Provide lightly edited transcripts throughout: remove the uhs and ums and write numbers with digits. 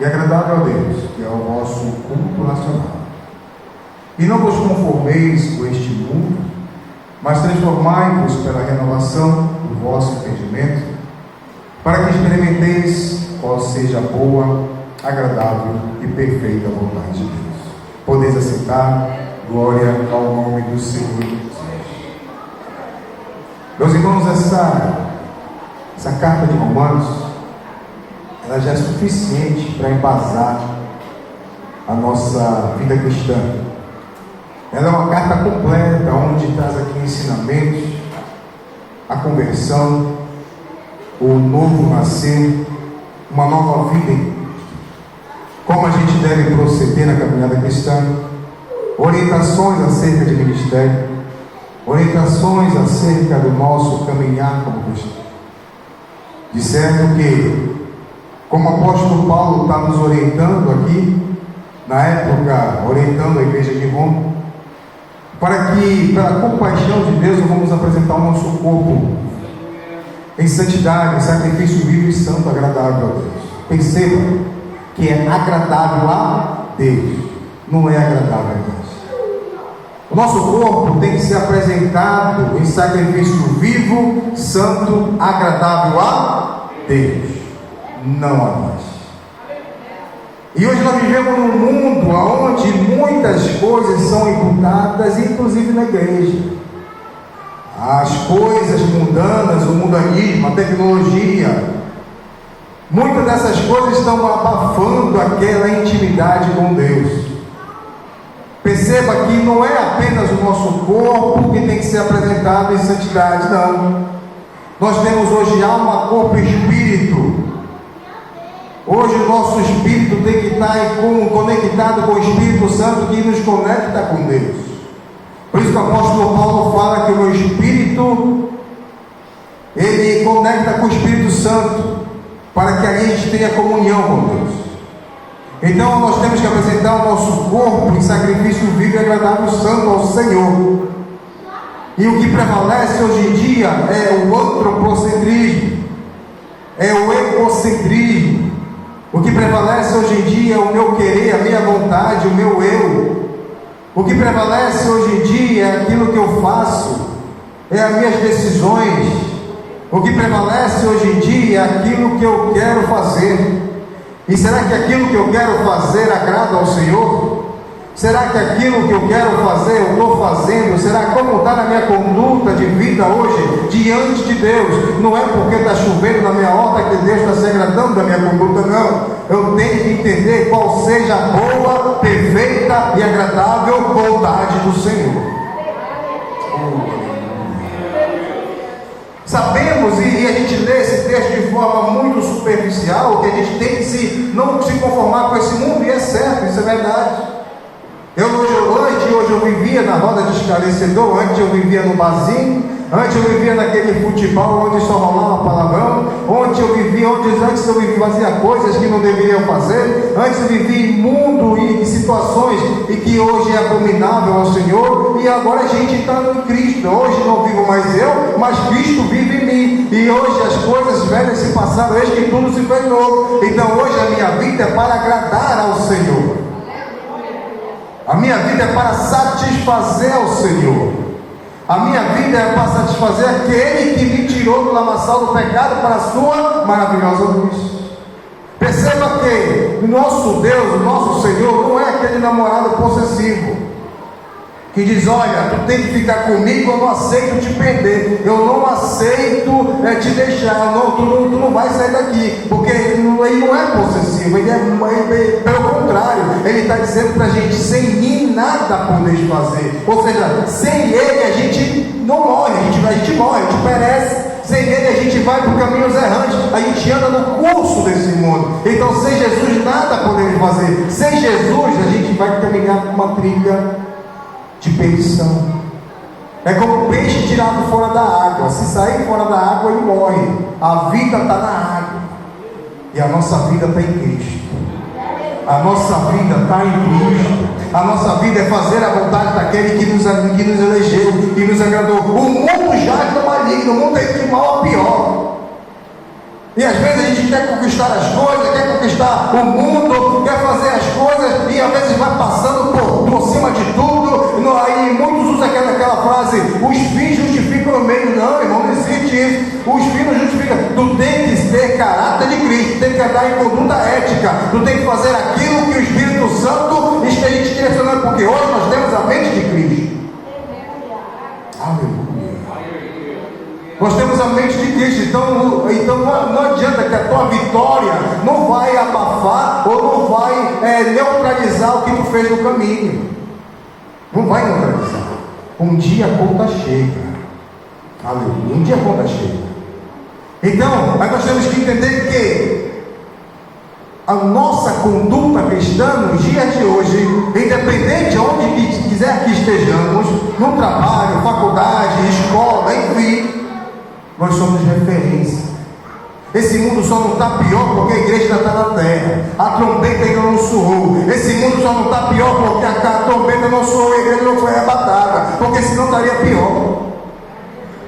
e agradável a Deus, que é o vosso culto nacional. E não vos conformeis com este mundo, mas transformai-vos pela renovação do vosso entendimento, para que experimenteis qual seja a boa, agradável e perfeita vontade de Deus. Podeis aceitar. Glória ao nome do Senhor Jesus. Meus irmãos, essa carta de Romanos, ela já é suficiente para embasar a nossa vida cristã. Ela é uma carta completa, onde traz aqui ensinamentos, a conversão, o novo nascer, uma nova vida em Cristo. Como a gente deve proceder na caminhada cristã, orientações acerca de ministério, orientações acerca do nosso caminhar como cristão. De certo que, como o apóstolo Paulo está nos orientando aqui, na época, orientando a igreja de Roma, para que, pela compaixão de Deus, vamos apresentar o nosso corpo em santidade, em sacrifício vivo e santo, agradável a Deus. Perceba que é agradável a Deus, não é agradável a Deus. O nosso corpo tem que ser apresentado em sacrifício vivo, santo, agradável a Deus, não a nós. E hoje nós vivemos num mundo onde muitas coisas são imputadas, inclusive na igreja. As coisas mundanas, o mundanismo, a tecnologia, muitas dessas coisas estão abafando aquela intimidade com Deus. Perceba que não é apenas o nosso corpo que tem que ser apresentado em santidade, não. Nós temos hoje alma, corpo e espírito. Hoje o nosso espírito tem que estar conectado com o Espírito Santo, que nos conecta com Deus. Por isso que o apóstolo Paulo fala que o meu espírito, ele conecta com o Espírito Santo, para que a gente tenha comunhão com Deus. Então nós temos que apresentar o nosso corpo em sacrifício vivo e agradável santo ao Senhor. E o que prevalece hoje em dia é o antropocentrismo, é o egocentrismo. O que prevalece hoje em dia é o meu querer, a minha vontade, o meu eu. O que prevalece hoje em dia é aquilo que eu faço, é as minhas decisões. O que prevalece hoje em dia é aquilo que eu quero fazer. E será que aquilo que eu quero fazer agrada ao Senhor? Será que aquilo que eu quero fazer, eu estou fazendo? Será como está na minha conduta de vida hoje, diante de Deus? Não é porque está chovendo na minha horta que Deus está se agradando da minha conduta, não. Eu tenho que entender qual seja a boa, perfeita e agradável vontade do Senhor. Sabemos, e a gente lê esse texto de forma muito superficial, que a gente tem que não se conformar com esse mundo, e é certo, isso é verdade. Hoje eu vivia na roda de esclarecedor, antes eu vivia no barzinho, antes eu vivia naquele futebol onde só rolava palavrão, antes eu vivia fazia coisas que não deveriam fazer, antes eu vivia imundo e em situações e que hoje é abominável ao Senhor, e agora a gente está em Cristo. Hoje não vivo mais eu, mas Cristo vive em mim, e hoje as coisas velhas se passaram, eis que tudo se fez novo. Então hoje a minha vida é para agradar ao Senhor. A minha vida é para satisfazer ao Senhor. A minha vida é para satisfazer aquele que me tirou do lamaçal do pecado para a sua maravilhosa luz. Perceba que o nosso Deus, o nosso Senhor, não é aquele namorado possessivo que diz: olha, tu tem que ficar comigo, eu não aceito te perder, eu não aceito te deixar, tu não vai sair daqui, porque ele não é possessivo, pelo contrário, ele está dizendo para a gente: sem mim nada podeis fazer. Ou seja, sem ele a gente não morre, a gente morre, a gente perece. Sem ele a gente vai por caminhos errantes, a gente anda no curso desse mundo. Então sem Jesus nada podemos fazer. Sem Jesus a gente vai caminhar por uma trilha de perdição. É como peixe tirado fora da água. Se sair fora da água, ele morre. A vida está na água, e a nossa vida está em Cristo. A nossa vida está em Cristo. A nossa vida é fazer a vontade daquele que nos elegeu, que nos agradou. O mundo jaz no maligno, o mundo é de mal a pior. E às vezes a gente quer conquistar as coisas, quer conquistar o mundo, às vezes vai passando por cima de tudo. Aí muitos usam aquela frase: os fins justificam o meio. Não, irmão, não existe isso. Os fins não justificam. Tu tem que ter caráter de Cristo, tu tem que andar em conduta ética, tu tem que fazer aquilo que o Espírito Santo esteja te direcionando, porque hoje nós temos a mente de Cristo. Aleluia. Nós temos a mente de Cristo, então não adianta que a tua vitória não vai abafar ou não vai neutralizar o que tu fez no caminho. Não vai neutralizar. Um dia a conta chega. Aleluia. Um dia a conta chega. Então, aí nós temos que entender que a nossa conduta cristã nos dias de hoje, independente de onde quiser que estejamos, no trabalho, faculdade, escola, enfim, nós somos referência. Esse mundo só não está pior porque a igreja ainda está na terra, a trombeta ainda não soou. Esse mundo só não está pior porque a trombeta não soou, a igreja não foi arrebatada, porque senão estaria pior.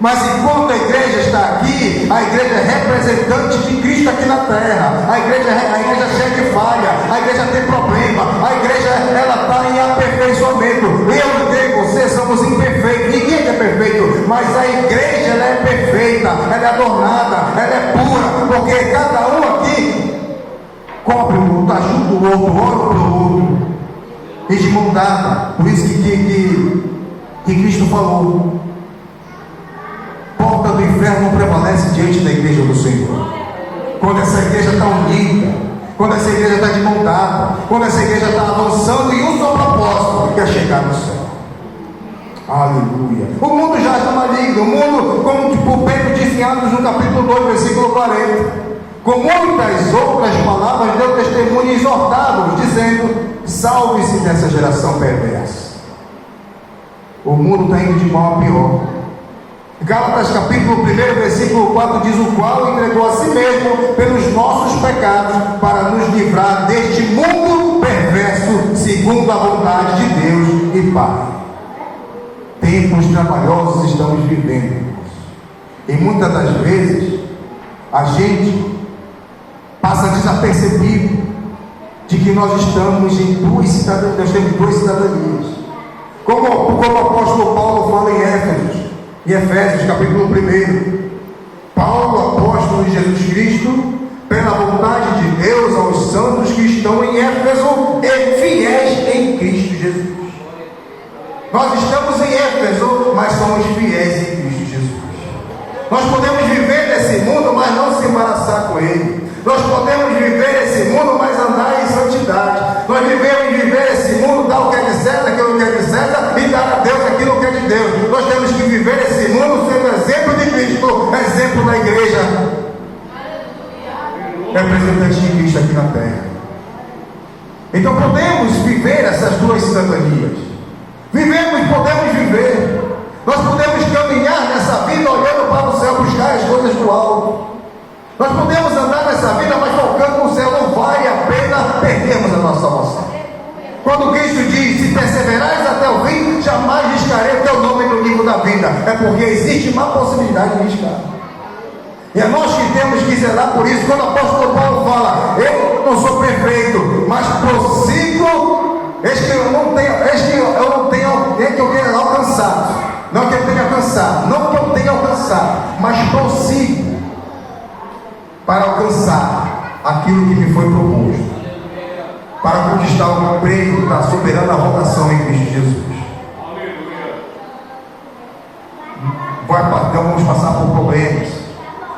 Mas enquanto a igreja está aqui, a igreja é representante de Cristo aqui na terra. A igreja é cheia de falha, a igreja tem problema, a igreja ela está em aperfeiçoamento. Eu e você somos imperfeitos, ninguém é perfeito, mas a igreja ela é perfeita, ela é adornada, ela é pura, porque cada um aqui cobre o outro, ajuda o outro, ora para o outro, e de mão dada. Por isso que Cristo falou: porta do inferno não prevalece diante da igreja do Senhor. Quando essa igreja está unida, quando essa igreja está de mão dada, quando essa igreja está avançando em um só propósito, que é chegar no céu. Aleluia. O mundo já está maligno. O mundo, como Pedro disse em Atos no capítulo 2, versículo 40, com muitas outras palavras deu testemunho e exortava-os, dizendo: salve-se dessa geração perversa. O mundo está indo de mal a pior. Gálatas capítulo 1, versículo 4 diz: o qual entregou a si mesmo pelos nossos pecados, para nos livrar deste mundo perverso, segundo a vontade de Deus e Pai. Tempos trabalhosos estamos vivendo, e muitas das vezes a gente passa desapercebido de que nós estamos em duas cidadanias, nós temos duas cidadanias, como o apóstolo Paulo fala em Efésios capítulo 1. Paulo, apóstolo de Jesus Cristo, pela vontade de Deus, aos santos que estão em Éfeso e fiéis em Cristo Jesus. Nós estamos em Éfeso, mas somos fiéis em Cristo Jesus. Nós podemos viver nesse mundo, mas não se embaraçar com ele. Nós podemos viver esse mundo, mas andar em santidade. Nós devemos viver esse mundo, dar o que é de César, aquilo que é de César, e dar a Deus aquilo que é de Deus. Nós temos que viver esse mundo sendo exemplo de Cristo, exemplo da igreja, representante de Cristo aqui na terra. Então podemos viver essas duas cidadanias. Podemos viver. Nós podemos caminhar nessa vida olhando para o céu, buscar as coisas do alto. Nós podemos andar nessa vida, mas focando no céu. Não vale a pena perdermos a nossa salvação. Quando Cristo diz: se perseverares até o fim, jamais riscarei o teu nome no livro da vida, é porque existe uma possibilidade de riscar. E é nós que temos que zelar por isso. Quando o apóstolo Paulo fala: eu não sou perfeito, mas prossigo, eis que eu não tenho alguém que eu tenha alcançado. Não que eu tenha alcançado, não que eu tenha alcançado, mas prossigo para alcançar aquilo que me foi proposto, para conquistar o prêmio da soberana vocação em Cristo Jesus. Nós vamos passar por problemas,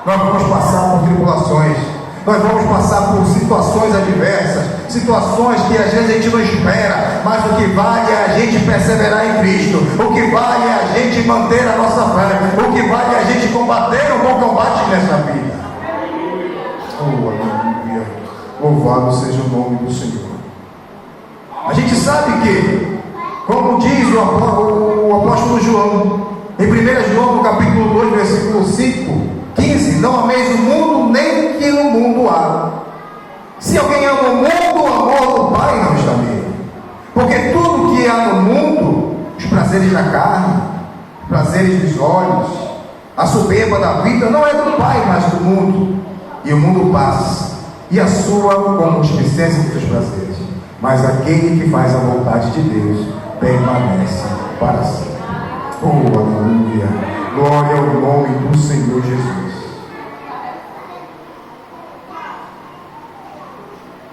nós vamos passar por tribulações, nós vamos passar por situações adversas, situações que às vezes a gente não espera, mas o que vale é a gente perseverar em Cristo, o que vale é a gente manter a nossa fé, o que vale é a gente combater o bom combate nessa vida. Oh, aleluia! Louvado seja o nome do Senhor. A gente sabe que, como diz o apóstolo João, em 1 João, no capítulo 2, versículo 15: não ameis o mundo, nem que no mundo há. Se alguém ama o mundo, o amor do Pai não está nele. Porque tudo que há no mundo, os prazeres da carne, os prazeres dos olhos, a soberba da vida, não é do Pai, mas do mundo. E o mundo passa, e a sua concupiscência dos prazeres. mas aquele que faz a vontade de Deus permanece para sempre. Oh, aleluia! Glória ao nome do Senhor Jesus.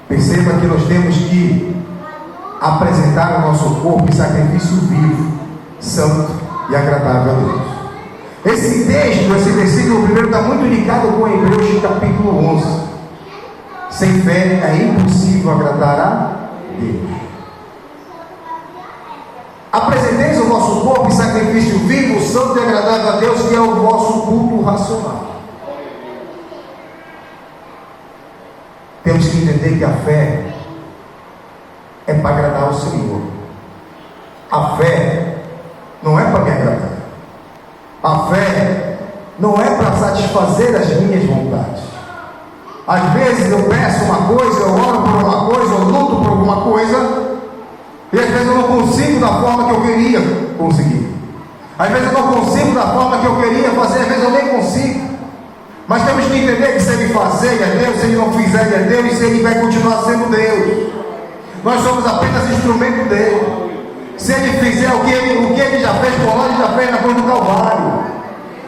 Perceba que nós temos que apresentar o nosso corpo em sacrifício vivo, santo e agradável a Deus. Esse texto, esse versículo primeiro está muito ligado com Hebreus capítulo 11. Sem fé é impossível agradar a Deus. Apresenteis o vosso corpo em sacrifício vivo, santo e agradável a Deus, que é o vosso culto racional. Temos que entender que a fé é para agradar ao Senhor. A fé não é para me agradar. A fé não é para satisfazer as minhas vontades. Às vezes eu peço uma coisa, eu oro por uma coisa, eu luto por alguma coisa, e às vezes eu não consigo da forma que eu queria conseguir. Às vezes eu não consigo da forma que eu queria fazer, às vezes eu nem consigo. Mas temos que entender que se Ele fazer, Ele é Deus, se Ele não fizer, Ele é Deus, e se Ele vai continuar sendo Deus. Nós somos apenas instrumento dele. Se Ele fizer o que ele já fez por nós, Ele já fez na cruz do Calvário.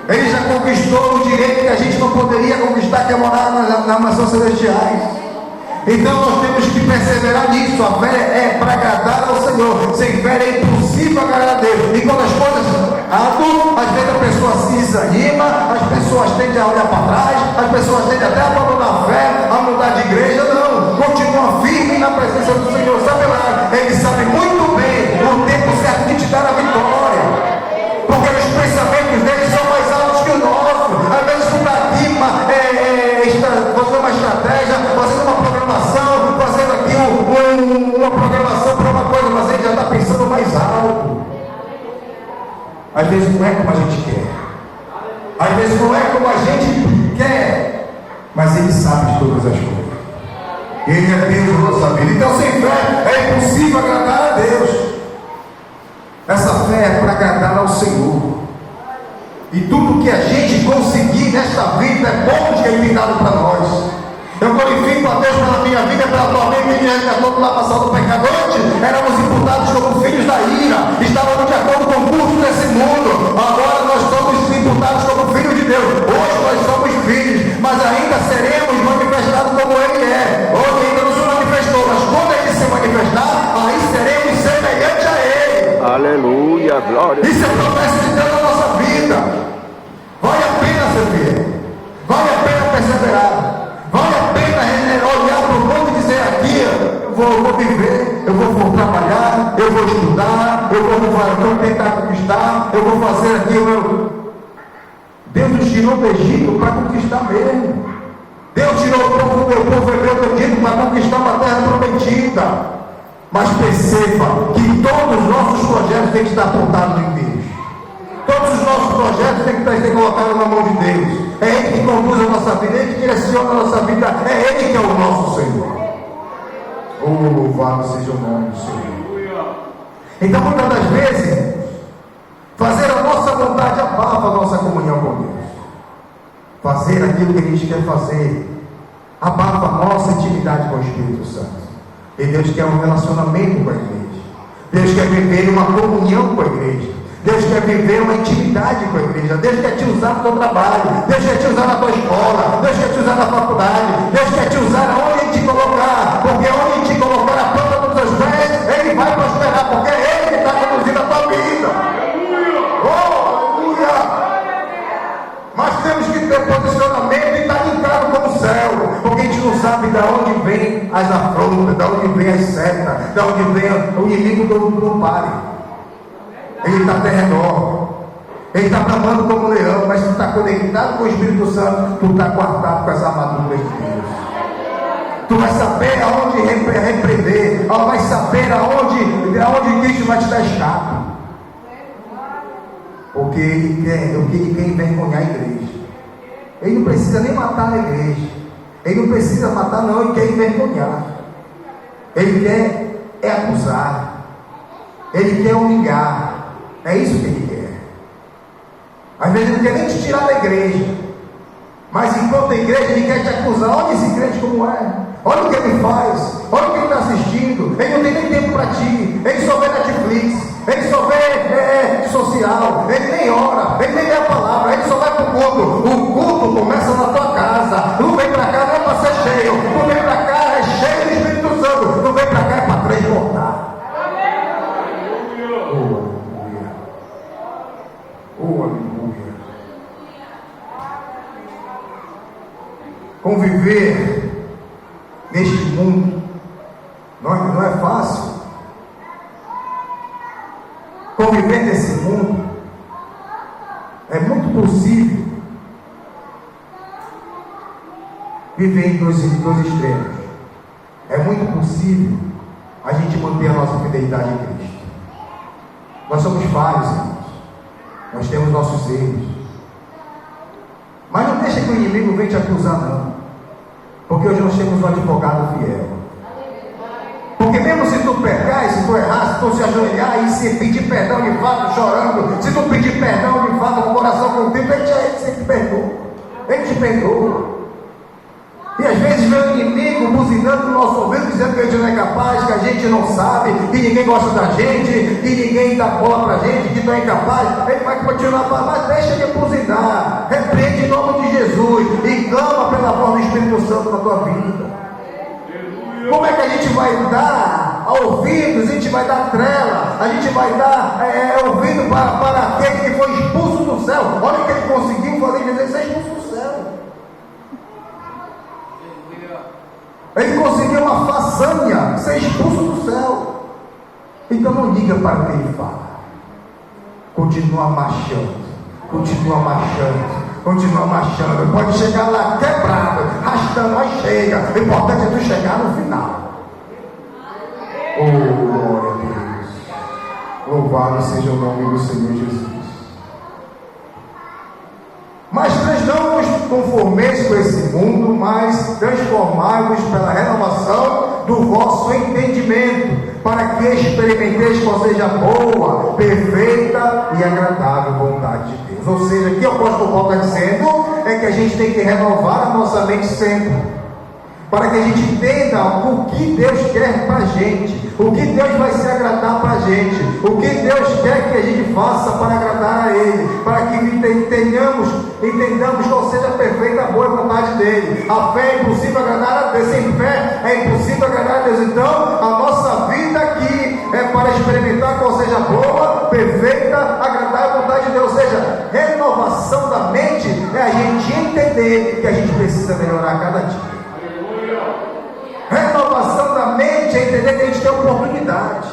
Ele já conquistou o direito que a gente não poderia conquistar, que é morar nas mansões celestiais. Então nós temos que perseverar nisso. A fé é para agradar ao Senhor. Sem fé é impossível agradar a Deus. E quando as coisas andam, às vezes a pessoa se desanima, as pessoas tendem a olhar para trás, as pessoas tendem até a abandonar a fé, a mudar de igreja. Não, continua firme na presença do Senhor. Sabe lá, Ele sabe muito bem o tempo certo de te dar a vitória, porque os pensamentos dele são mais altos que o nosso. Às vezes tu está aqui fazendo uma estratégia, fazendo uma programação, fazendo aqui uma programação para uma coisa, mas ele já está pensando mais alto. Às vezes não é como a gente quer, às vezes não é como a gente quer, mas ele sabe de todas as coisas. Ele é Deus da nossa vida. Então sem fé é impossível agradar a Deus. Essa fé é para agradar ao Senhor. E tudo que a gente conseguir nesta vida é bom de Ele dado para nós. Eu glorifico a Deus pela minha vida, pela tua vida. Ele resgatou do lavação do pecado. Antes éramos imputados como filhos da ira, estávamos de acordo com o curso desse mundo. Agora nós somos imputados como filhos de Deus. Hoje nós somos filhos, mas ainda seremos manifestados como Ele é. Hoje ainda não se manifestou, mas quando Ele se manifestar, aí seremos semelhantes a Ele. Aleluia, glória. Isso é promessa de Deus na nossa vida. Vale a pena ser fiel, vale a pena perseverar, vale a pena olhar para o mundo e dizer: aqui eu vou viver, eu vou trabalhar, eu vou estudar, eu vou tentar conquistar, eu vou fazer aquilo. Deus nos tirou do Egito para conquistar mesmo. Deus tirou o povo hebreu do Egito para conquistar uma terra prometida. Mas perceba que todos os nossos projetos têm que estar apontados em Deus. Todos os nossos projetos têm que ser colocados na mão de Deus. É Ele que conduz a nossa vida, é Ele que direciona a nossa vida, é Ele que é o nosso Senhor. Oh, louvado seja o nome do Senhor. Então, muitas das vezes, fazer a nossa vontade abafa a nossa comunhão com Deus. Fazer aquilo que a gente quer fazer abafa a nossa intimidade com o Espírito Santo. E Deus quer um relacionamento com a igreja. Deus quer viver uma comunhão com a igreja. Deus quer viver uma intimidade com a igreja. Deus quer te usar no teu trabalho. Deus quer te usar na tua escola. Deus quer te usar na faculdade. Deus quer te usar aonde Ele te colocar. Porque onde Ele te colocar a planta dos teus pés, Ele vai prosperar. Porque é Ele que está conduzindo a tua vida. Oh, aleluia! Mas temos que ter posicionamento e estar linkado com o céu. Porque a gente não sabe de onde vem as afrontas, de onde vem as setas, de onde vem o inimigo do pare. Ele está terrenor, Ele está bramando como um leão, mas tu está conectado com o Espírito Santo, tu está guardado com as armaduras de Deus. Tu vai saber aonde repreender, vai saber aonde Cristo vai te dar escape. Porque Ele quer envergonhar a igreja. Ele não precisa nem matar a igreja. Ele não precisa matar, não, Ele quer envergonhar. Ele quer acusar. Ele quer humilhar. É isso que Ele quer. Às vezes Ele não quer nem te tirar da igreja, mas enquanto a igreja Ele quer te acusar. Olha esse crente como é, olha o que ele faz, olha o que ele está assistindo, ele não tem nem tempo para ti, ele só vê Netflix, ele só vê social, ele nem ora, ele nem lê a palavra, ele só vai para o culto. O culto começa na tua casa, não vem para cá não é para ser cheio, não vem para cá é cheio do Espírito Santo, não vem para cá é para transbordar. Aleluia. Conviver neste mundo não é fácil. Conviver nesse mundo é muito possível viver em dois extremos. É muito possível a gente manter a nossa fidelidade em Cristo. Nós somos falhos, irmãos. Nós temos nossos erros. Mas não deixa que o inimigo venha te acusar, não. Porque hoje nós temos um advogado fiel. Porque mesmo se tu pecar, se tu errar, se tu se ajoelhar e se pedir perdão de fato, chorando, se tu pedir perdão de fato com o coração contigo, ele te perdoa. Ele te perdoa. E às vezes vem o inimigo buzinando no nosso ouvido, dizendo que a gente não é capaz, que a gente não sabe, que ninguém gosta da gente, que ninguém dá bola pra gente, que tu é incapaz. Ele vai continuar a falar, mas deixa de buzinar, repreende em nome de Jesus e clama pela voz do Espírito Santo na tua vida. Como é que a gente vai dar ouvidos, a gente vai dar trela, a gente vai dar ouvido para aquele que foi expulso do céu? Olha o que ele conseguiu fazer, dizer, ser expulso do céu. Ele conseguiu uma façanha, ser expulso do céu. Então não liga para o que ele fala. Continua marchando. Continua marchando. Continua marchando. Pode chegar lá quebrado, arrastando, mas chega. O importante é tu chegar no final. Oh, glória a Deus. Louvado seja o nome do Senhor Jesus. Mas não nos conformeis com esse mundo, mas transformai-vos pela renovação do vosso entendimento, para que experimenteis qual seja a boa, perfeita e agradável vontade de Deus. Ou seja, o que o apóstolo Paulo está dizendo é que a gente tem que renovar a nossa mente sempre, para que a gente entenda o que Deus quer para a gente, o que Deus vai se agradar para a gente, o que Deus quer que a gente faça para agradar a Ele, para que entendamos qual seja a perfeita e boa vontade dEle. A fé é impossível agradar a Deus, sem fé é impossível agradar a Deus. Então, a nossa vida aqui é para experimentar qual seja a boa, perfeita, agradável vontade de Deus. Ou seja, renovação da mente é a gente entender que a gente precisa melhorar a cada dia. Renovação da mente é entender que a gente tem oportunidade.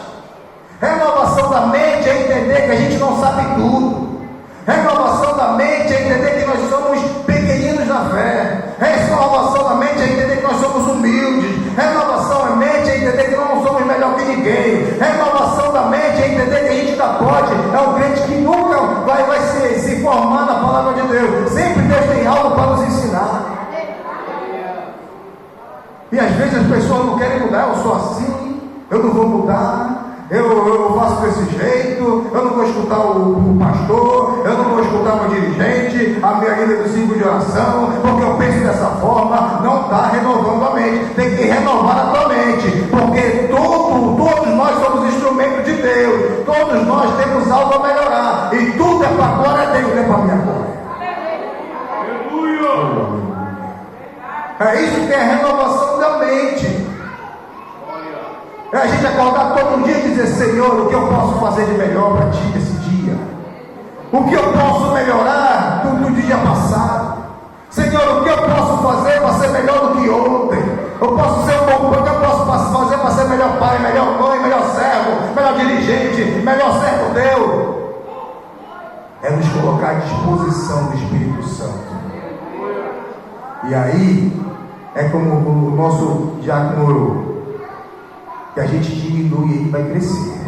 Renovação da mente é entender que a gente não sabe tudo. Renovação da mente é entender que nós somos pequeninos na fé. Renovação da mente é entender que nós somos humildes. Renovação da mente é entender que nós não somos melhor que ninguém. Renovação da mente é entender que a gente ainda pode. É um crente que nunca vai se formar na palavra de Deus. Sempre Deus tem algo para nos ensinar. E às vezes as pessoas não querem mudar. Eu sou assim, eu não vou mudar, eu faço desse jeito, eu não vou escutar o pastor, eu não vou escutar o dirigente, a minha líder do 5 de oração, porque eu penso dessa forma. Não está renovando a mente. Tem que renovar a tua mente, porque todos nós somos instrumentos de Deus, todos nós temos algo a melhorar, e tudo é para a glória dele, não é para a minha glória. É isso que é a renovação da mente. É a gente acordar todo dia e dizer: Senhor, o que eu posso fazer de melhor para ti nesse dia? O que eu posso melhorar do dia passado? Senhor, o que eu posso fazer para ser melhor do que ontem? Eu posso ser um bom pai, o que eu posso fazer para ser melhor pai, melhor mãe, melhor servo, melhor dirigente, melhor servo Deus? É nos colocar à disposição do Espírito Santo. E aí, é como o nosso diácono orou, que a gente diminui e ele vai crescer.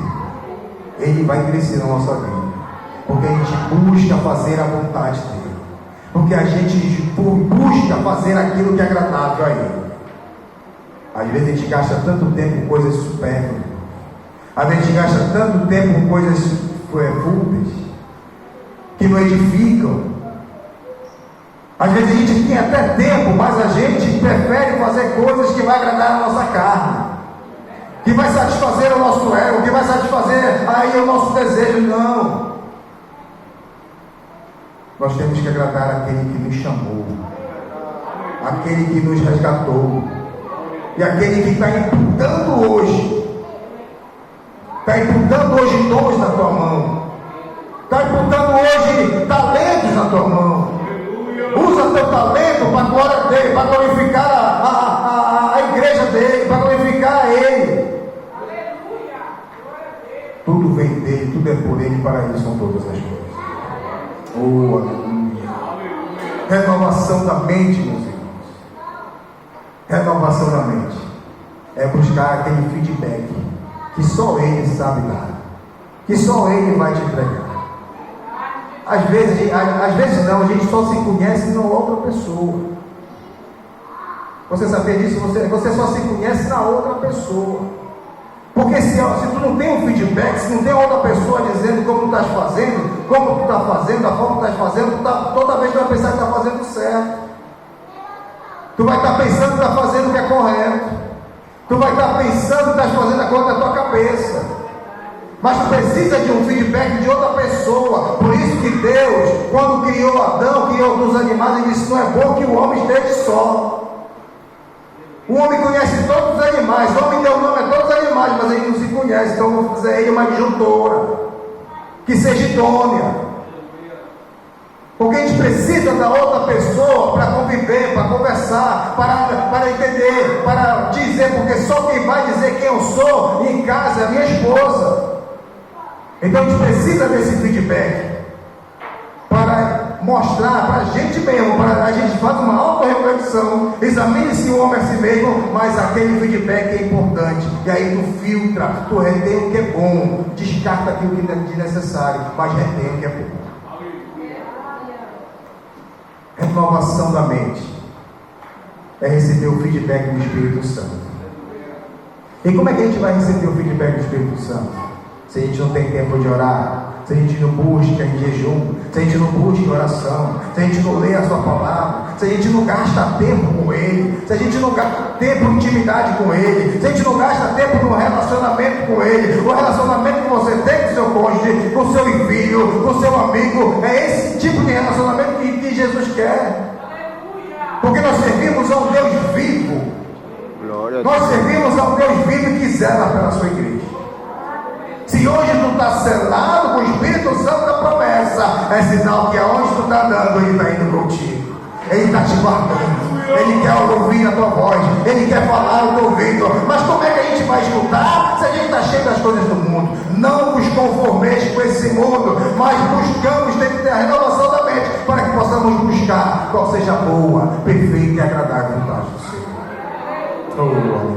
Ele vai crescer na nossa vida, porque a gente busca fazer a vontade dele, porque a gente busca fazer aquilo que é agradável a ele. Às vezes a gente gasta tanto tempo com coisas supérfluas, às vezes a gente gasta tanto tempo com coisas fúteis, que não edificam. Às vezes a gente tem até tempo, mas a gente prefere fazer coisas que vai agradar a nossa carne, que que vai satisfazer o nosso ego, que vai satisfazer aí o nosso desejo. Não. Nós temos que agradar aquele que nos chamou, aquele que nos resgatou, e aquele que está imputando hoje dons na tua mão, está imputando hoje talentos na tua mão. Usa teu talento para a glória dele, para glorificar a igreja dele, para glorificar a ele. Tudo vem dele, tudo é por ele, para ele são todas as coisas. Oh, aleluia. Renovação da mente, meus irmãos. Renovação da mente é buscar aquele feedback que só ele sabe dar, que só ele vai te entregar. Às vezes não, a gente só se conhece na outra pessoa. Você sabia disso? Você só se conhece na outra pessoa. Porque se tu não tem um feedback, se não tem outra pessoa dizendo como tu estás fazendo, como tu está fazendo, a forma que tu estás fazendo, toda vez tu vai pensar que está fazendo certo. Tu vai estar pensando que está fazendo o que é correto. Tu vai estar pensando que estás fazendo a coisa da tua cabeça. Mas tu precisa de um feedback de outra pessoa. Por isso que Deus, quando criou Adão, criou dos animais, ele disse: não é bom que o homem esteja só. O homem conhece todos os animais, o homem deu nome a todos os animais, mas ele não se conhece. Então vamos fazer ele uma adjuntora que seja idônea. Porque a gente precisa da outra pessoa para conviver, para conversar, para entender, para dizer, porque só quem vai dizer quem eu sou em casa é a minha esposa. Então a gente precisa desse feedback para mostrar para a gente mesmo, para a gente fazer uma auto-reflexão, examine-se o homem a si mesmo, mas aquele feedback é importante, e aí tu filtra, tu retém o que é bom, descarta aquilo que é desnecessário, mas retém o que é bom. Renovação da mente é receber o feedback do Espírito Santo. E como é que a gente vai receber o feedback do Espírito Santo? Se a gente não tem tempo de orar, se a gente não busca em jejum, se a gente não busca em oração, se a gente não lê a sua palavra, se a gente não gasta tempo com ele, se a gente não gasta tempo em intimidade com ele, se a gente não gasta tempo no relacionamento com ele, o relacionamento que você tem com o seu cônjuge, com o seu filho, com o seu amigo, é esse tipo de relacionamento que Jesus quer. Porque nós servimos a um Deus vivo, nós servimos a um Deus vivo que zela pela sua igreja. Se hoje tu está selado com o Espírito Santo da promessa, é sinal que aonde tu está andando, ele está indo contigo. Ele está te guardando. Ele quer ouvir a tua voz. Ele quer falar no teu ouvido. Mas como é que a gente vai escutar se a gente está cheio das coisas do mundo? Não vos conformeis com esse mundo, mas buscamos, tem que ter a renovação da mente, para que possamos buscar qual seja a boa, perfeita e agradável vontade do Senhor. Oh, aleluia.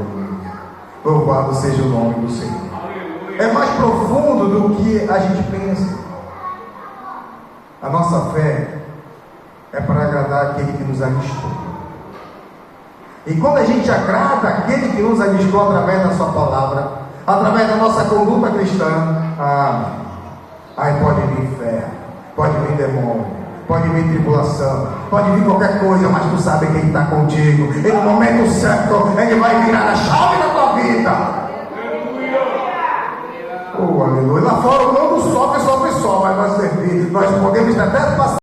Louvado seja o nome do Senhor. É mais profundo do que a gente pensa. A nossa fé é para agradar aquele que nos alistou. E quando a gente agrada aquele que nos alistou através da sua palavra, através da nossa conduta cristã, aí pode vir inferno, pode vir demônio, pode vir tribulação, pode vir qualquer coisa, mas tu sabe que ele está contigo. E no momento certo, ele vai virar a chave da tua vida. Oh, aleluia. Lá fora o mundo sofre, mas nós podemos até passar